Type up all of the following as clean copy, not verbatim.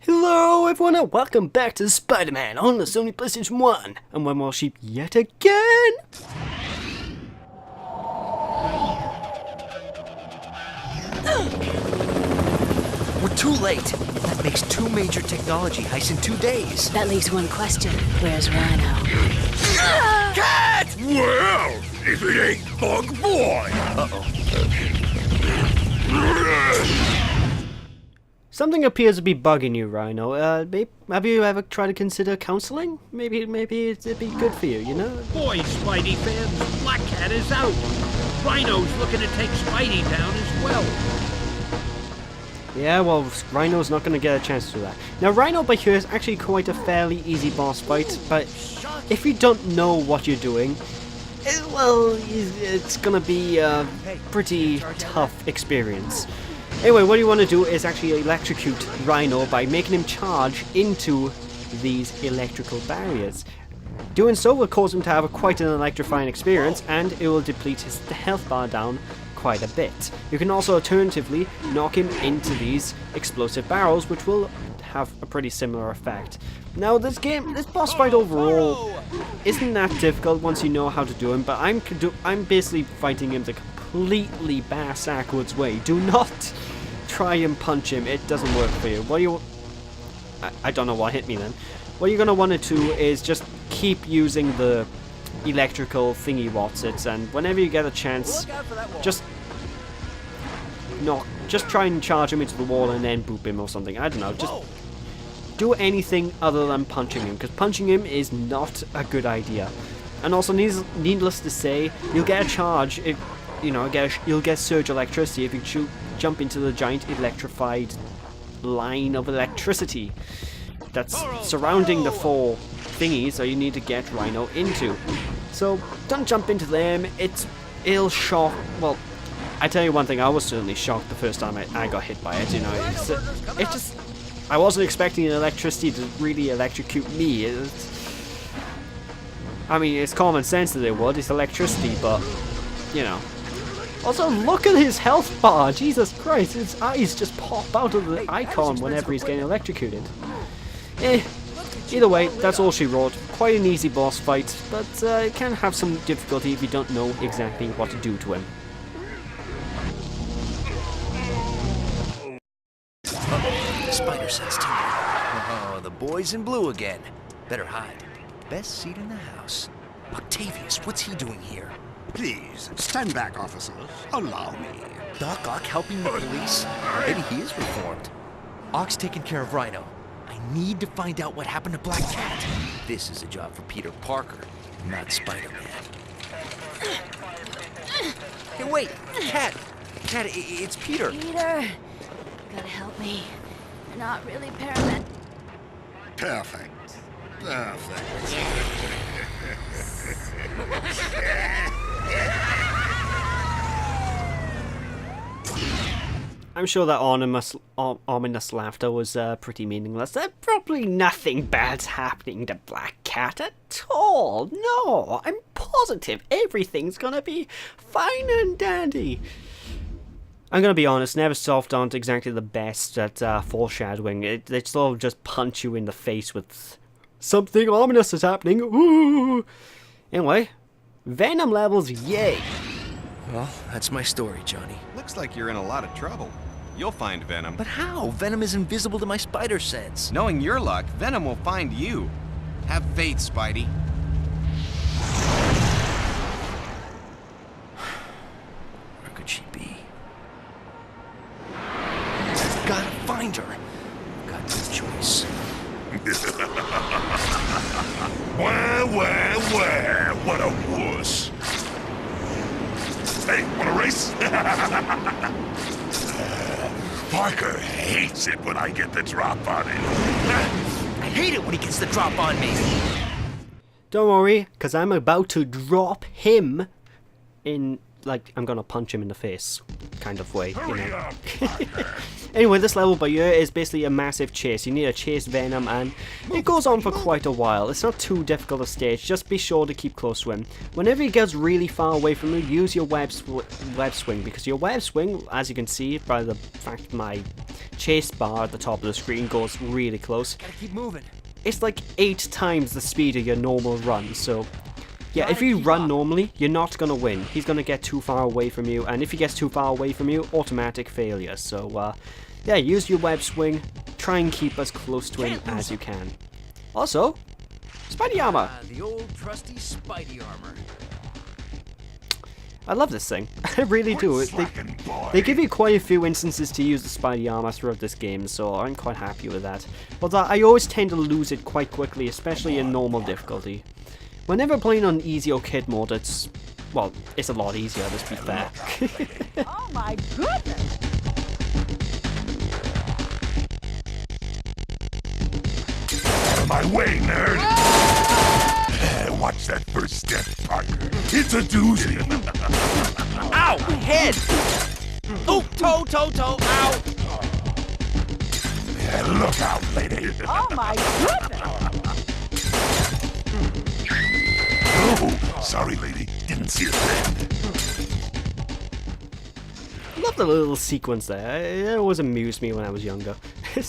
Hello everyone and welcome back to Spider-Man on the Sony PlayStation 1. And one more sheep yet again. We're too late. That makes two major technology heists in 2 days. That leaves one question. Where's Rhino? Cat! Well, if it ain't Bug Boy! Something appears to be bugging you, Rhino. Have you ever tried to consider counseling? Maybe it'd be good for you, you know? Boy, Spidey fans, Black Cat is out. Rhino's looking to take Spidey down as well. Yeah, well, Rhino's not going to get a chance to do that. Now, Rhino by here is actually quite a fairly easy boss fight, but if you don't know what you're doing, it's going to be a pretty tough experience. Anyway, what you want to do is actually electrocute Rhino by making him charge into these electrical barriers. Doing so will cause him to have quite an electrifying experience, and it will deplete his health bar down quite a bit. You can also alternatively knock him into these explosive barrels, which will have a pretty similar effect. Now this boss fight overall isn't that difficult once you know how to do him, but I'm basically fighting him the completely backwards way. Do not try and punch him, it doesn't work for you. I don't know what hit me then. What you're going to want to do is just keep using the electrical thingy wotsits, and whenever you get a chance, just try and charge him into the wall and then boop him or something. I don't know, just do anything other than punching him, because punching him is not a good idea. And also, needless to say, you'll get a charge if you'll get surge electricity if you jump into the giant electrified line of electricity that's surrounding the four thingies that you need to get Rhino into. So don't jump into them. It'll shock. Well, I tell you one thing, I was certainly shocked the first time I got hit by it. You know, I wasn't expecting electricity to really electrocute me. I mean, it's common sense that it would. It's electricity, but you know. Also, look at his health bar. Jesus Christ, his eyes just pop out of the icon whenever he's getting electrocuted. Either way, that's all she wrote. Quite an easy boss fight, but it can have some difficulty if you don't know exactly what to do to him. Spider sense tingling. Oh, the boys in blue again. Better hide. Best seat in the house. Octavius, what's he doing here? Please, stand back, officers. Allow me. Doc Ock helping the police? Maybe he is reformed. Ock's taking care of Rhino. I need to find out what happened to Black Cat. This is a job for Peter Parker, not Spider-Man. Hey, wait! Cat! Cat, it's Peter! Peter, gotta help me. You're not really paramedic. Perfect. Perfect. I'm sure that ominous laughter was pretty meaningless. There's probably nothing bad's happening to Black Cat at all. No, I'm positive everything's gonna be fine and dandy. I'm gonna be honest, Neversoft aren't exactly the best at foreshadowing. They sort of just punch you in the face with something ominous is happening. Ooh. Anyway, Venom levels, yay! Well, that's my story, Johnny. Looks like you're in a lot of trouble. You'll find Venom. But how? Venom is invisible to my spider sense. Knowing your luck, Venom will find you. Have faith, Spidey. Where could she be? Gotta find her. Got no choice. Well, what a wuss. Hey, wanna race? Parker hates it when I get the drop on him. I hate it when he gets the drop on me. Don't worry, because I'm about to drop him in, like, I'm gonna punch him in the face kind of way, you know. Anyway, this level by here is basically a massive chase. You need to chase Venom, and it goes on for quite a while. It's not too difficult a stage, just be sure to keep close to him. Whenever he gets really far away from you, use your web swing, because your web swing, as you can see by the fact my chase bar at the top of the screen goes really close. Gotta keep moving. It's like 8 times the speed of your normal run, so yeah, if you run normally, you're not going to win. He's going to get too far away from you, and if he gets too far away from you, automatic failure. So, yeah, use your web swing, try and keep as close to him as you can. Also, Spidey armor! The old trusty Spidey armor. I love this thing. I really do. They give you quite a few instances to use the Spidey armor throughout this game, so I'm quite happy with that. But I always tend to lose it quite quickly, especially in normal difficulty. Whenever playing on easy or kid mode, it's a lot easier, let's be fair. Oh my goodness! Out of my way, nerd! Watch that first step, Parker. It's a doozy. Ow! Head! Oh, toe, ow! Yeah, look out, lady. Oh my goodness! Oh, sorry, lady. Didn't see it then. I love the little sequence there. It always amused me when I was younger. I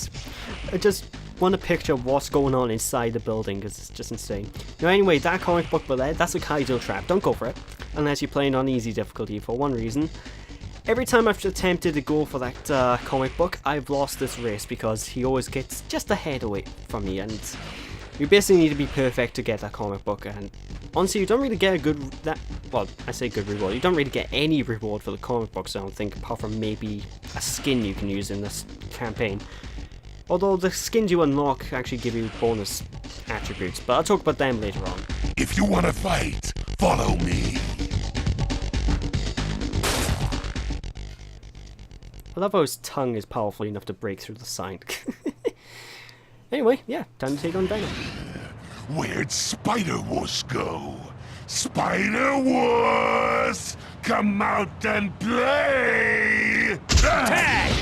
just want to picture what's going on inside the building, because it's just insane. Now anyway, that comic book there, that's a Kaizo trap. Don't go for it, unless you're playing on easy difficulty for one reason. Every time I've attempted to go for that comic book, I've lost this race, because he always gets just a head away from me, and you basically need to be perfect to get that comic book, and honestly, you don't really get a good, I say good reward, you don't really get any reward for the comic books, I don't think, apart from maybe a skin you can use in this campaign. Although the skins you unlock actually give you bonus attributes, but I'll talk about them later on. If you want to fight, follow me. I love how his tongue is powerful enough to break through the sign. Anyway, yeah, time to take on Venom. Where'd Spider-Wuss go? Spider-Wuss! Come out and play! Tag!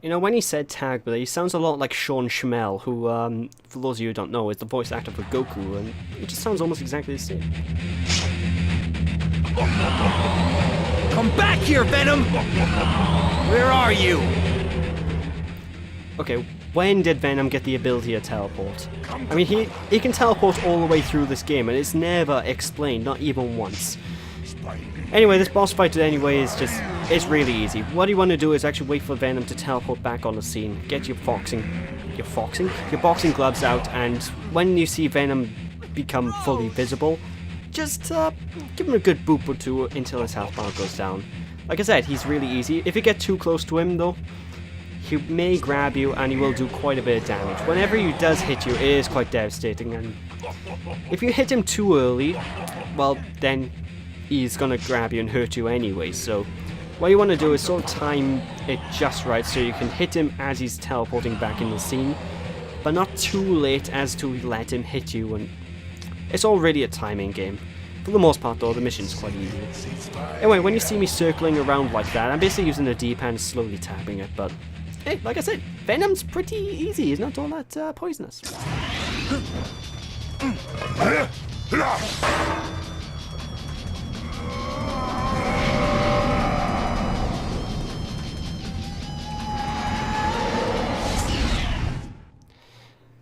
You know, when he said tag, but he sounds a lot like Sean Schemmel, who, for those of you who don't know, is the voice actor for Goku, and it just sounds almost exactly the same. Come back here, Venom! Where are you? Okay, when did Venom get the ability to teleport? I mean, he can teleport all the way through this game, and it's never explained, not even once. Anyway, this boss fight anyway is it's really easy. What you want to do is actually wait for Venom to teleport back on the scene. Get your boxing gloves out, and when you see Venom become fully visible, just give him a good boop or two until his health bar goes down. Like I said, he's really easy. If you get too close to him though, he may grab you and he will do quite a bit of damage. Whenever he does hit you, it is quite devastating, and if you hit him too early, well then he's gonna grab you and hurt you anyway. So what you want to do is sort of time it just right so you can hit him as he's teleporting back in the scene, but not too late as to let him hit you, and it's already a timing game. For the most part though, the mission's quite easy. Anyway, when you see me circling around like that, I'm basically using the D-pad and slowly tapping it, but hey, like I said, Venom's pretty easy, he's not all that poisonous.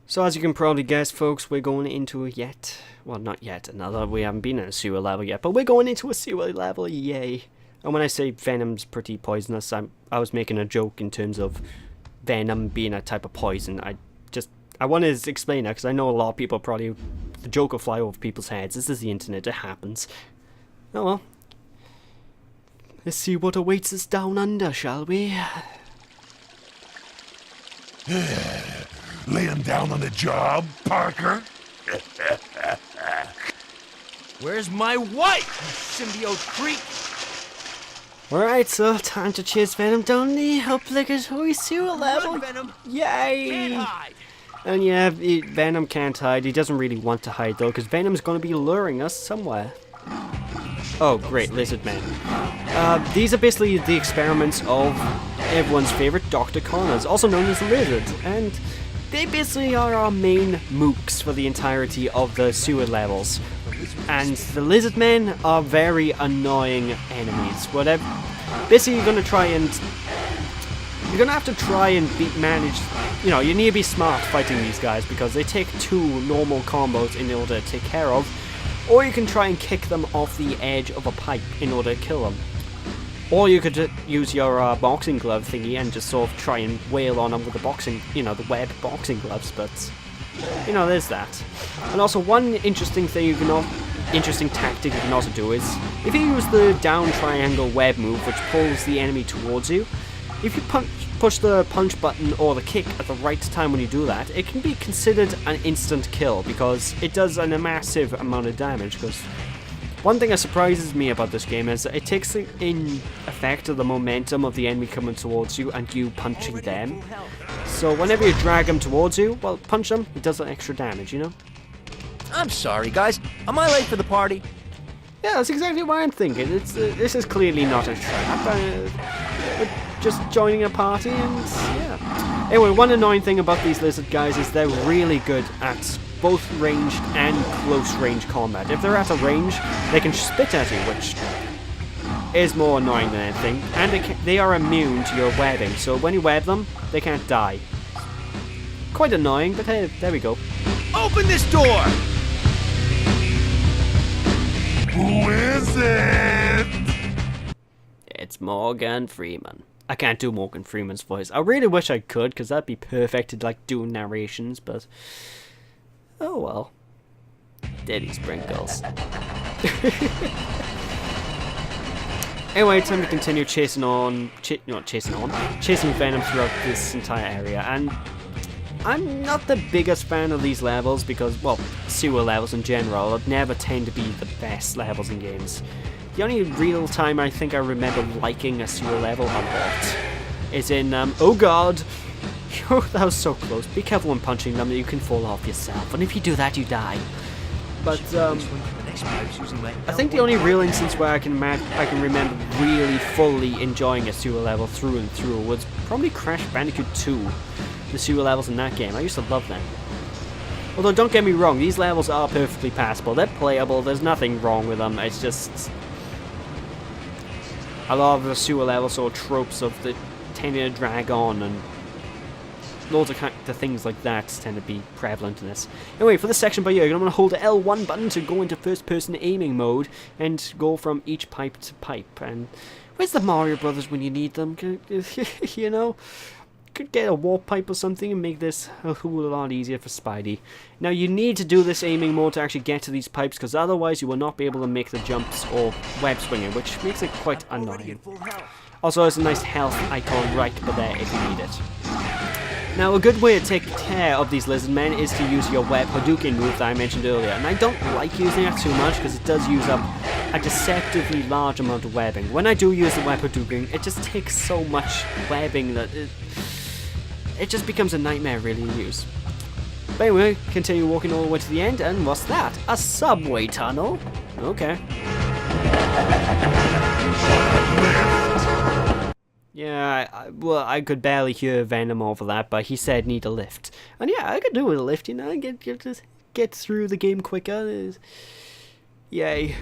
So as you can probably guess, folks, we're going into we haven't been in a sewer level yet, but we're going into a sewer level, yay. And when I say Venom's pretty poisonous, I was making a joke in terms of Venom being a type of poison. I wanted to explain that because I know a lot of people probably, the joke will fly over people's heads. This is the internet, it happens. Oh well. Let's see what awaits us down under, shall we? Lay him down on the job, Parker. Where's my wife, you symbiote creep? Alright, so time to chase Venom down the obligatory sewer level. Run, Venom. Yay! Can't hide. And yeah, Venom can't hide. He doesn't really want to hide though, because Venom's going to be luring us somewhere. Oh, great, Lizard Man. These are basically the experiments of everyone's favorite Dr. Connors, also known as the Lizard, and they basically are our main mooks for the entirety of the sewer levels. And the Lizard Men are very annoying enemies. Whatever. Basically, you're gonna have to try and manage. You know, you need to be smart fighting these guys because they take 2 normal combos in order to take care of, or you can try and kick them off the edge of a pipe in order to kill them. Or you could use your boxing glove thingy and just sort of try and wail on them with the boxing, you know, the web boxing gloves, but, you know, there's that. And also, one interesting thing interesting tactic you can also do is, if you use the down triangle web move, which pulls the enemy towards you, if you push the punch button or the kick at the right time when you do that, it can be considered an instant kill, because it does a massive amount of damage, because one thing that surprises me about this game is that it takes in effect of the momentum of the enemy coming towards you and you punching them. So whenever you drag them towards you, well, punch them, it does an extra damage, you know? I'm sorry, guys. Am I late for the party? Yeah, that's exactly what I'm thinking. This is clearly not a trap. We're just joining a party and, yeah. Anyway, one annoying thing about these lizard guys is they're really good at both ranged and close range combat. If they're at a range, they can spit at you, which is more annoying than anything. And they are immune to your webbing, so when you web them, they can't die. Quite annoying, but hey, there we go. Open this door! Who is it? It's Morgan Freeman. I can't do Morgan Freeman's voice. I really wish I could, because that'd be perfect to like do narrations, but oh well. Daddy Sprinkles. Anyway, time to continue chasing Venom throughout this entire area, and I'm not the biggest fan of these levels because, well, sewer levels in general never tend to be the best levels in games. The only real time I think I remember liking a sewer level a lot is in, oh god, that was so close. Be careful when punching them, you can fall off yourself, and if you do that, you die. But, I think the only real instance where I can remember really fully enjoying a sewer level through and through was probably Crash Bandicoot 2. The sewer levels in that game. I used to love them. Although, don't get me wrong, these levels are perfectly passable. They're playable, there's nothing wrong with them. It's just a lot of the sewer levels sort of tropes of the tending to drag on and loads of the things like that tend to be prevalent in this. Anyway, for this section by here, I'm going to hold the L1 button to go into first-person aiming mode and go from each pipe to pipe. And where's the Mario Brothers when you need them? You know? Could get a warp pipe or something and make this a whole lot easier for Spidey. Now you need to do this aiming mode to actually get to these pipes, because otherwise you will not be able to make the jumps or web swinging, which makes it quite annoying. Also, there's a nice health icon right there if you need it. Now, a good way to take care of these lizard men is to use your web Hadouken move that I mentioned earlier, and I don't like using it too much because it does use up a deceptively large amount of webbing. When I do use the web Hadouken, it just takes so much webbing that it just becomes a nightmare really to use. But anyway, continue walking all the way to the end, and what's that? A subway tunnel? Okay. Yeah, well, I could barely hear Venom over that, but he said need a lift. And yeah, I could do with a lift, you know, get through the game quicker. Yay.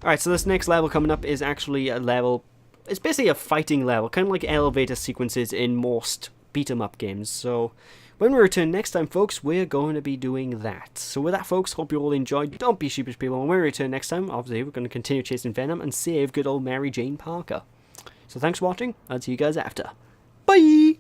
Alright, so this next level coming up is actually a level, it's basically a fighting level, kind of like elevator sequences in most beat-em-up games. So when we return next time, folks, we're going to be doing that. So with that, folks, hope you all enjoyed. Don't be sheepish, people. When we return next time, obviously we're going to continue chasing Venom and save good old Mary Jane Parker. So thanks for watching. I'll see you guys after. Bye!